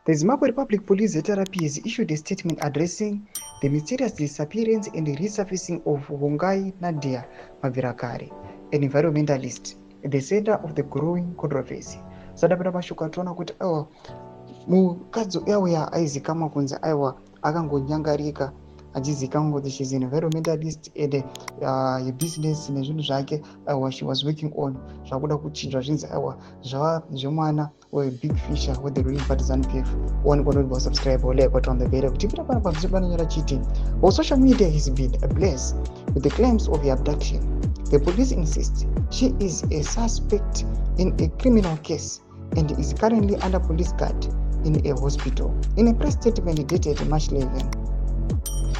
The Zimbabwe Republic Police ZRP has issued a statement addressing the mysterious disappearance and resurfacing of Hongai Nadia Mavirakare, an environmentalist, at the center of the growing controversy. Sadapera mashuka tona kuti aiwa mukadzi uyauya aizikamwa kunzi aiwa akangonyangarika achizikamwa kuti she's an environmentalist and business nezvinhu zvake aiwa she was working on zvakuda kuchinjwa zvinzi aiwa zvava zvemwana big fisher with the ruling party ZANU-PF. One could subscribe or like on the bell kuti pita pana pabvisa panonyora chiti. While social media has been ablaze with the claims of the abduction, the police insist she is a suspect in a criminal case and is currently under police guard in a hospital. In a press statement dated March 11,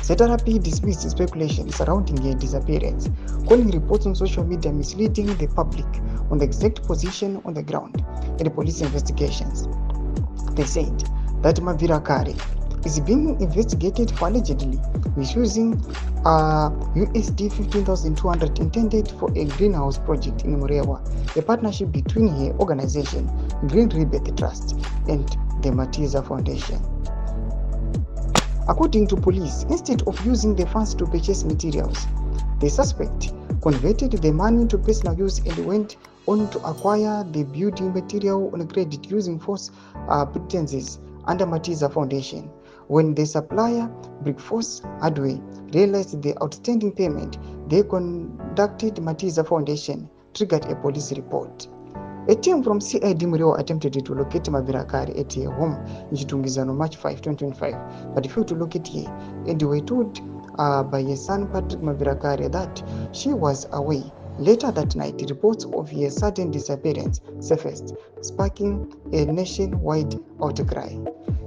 ZRP dismissed speculation surrounding her disappearance, calling reports on social media misleading the public on the exact position on the ground in the police investigations. They said that Mavirakare is being investigated for allegedly misusing USD 15,200 intended for a greenhouse project in Murewa, a partnership between her organization, Green Rebirth Trust, and the Matiza Foundation. According to police, instead of using the funds to purchase materials, the suspect converted the money to personal use and went on to acquire the building material on credit using false pretenses under Matiza Foundation. When the supplier, Brickforce Hardware, realized the outstanding payment, they contacted Matiza Foundation, triggered a police report. A team from CID Murewa attempted to locate Mavirakare at her home in Chitungizano on March 5, 2025, but failed to locate her, and were told by her son Patrick Mavirakare that she was away. Later that night, reports of her sudden disappearance surfaced, sparking a nationwide outcry.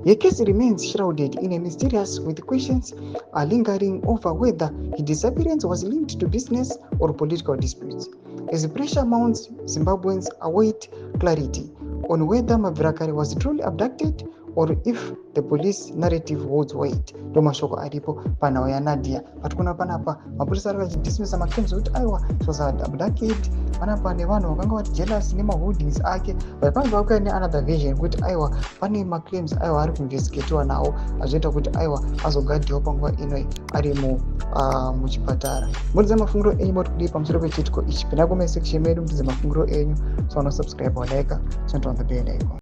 Her case remains shrouded in a mysterious, with questions lingering over whether her disappearance was linked to business or political disputes. As pressure mounts, Zimbabweans await clarity on whether Mavirakare was truly abducted or if the police narrative holds weight. Ndo mashoko aripo panhau yaNadia. Patikona panapa mapurisa ari vachidismisa maclaims kuti aiwa she was abducted. Panapa nevanhu vakanga vati jealous nemaholdings ake, but pange vakauya neanother version kuti aiwa pane maclaims aiwa ari kuinvestigatiwa nawo azvoita kuti aiwa azogadhiwa panguva inoi ari muchipatara. Murize mafungiro enyu moti kudii pamusoro pechitiko ichi. Pinda comment section medu mutize mafungiro enyu. So subscribe or like, turn on the bell icon.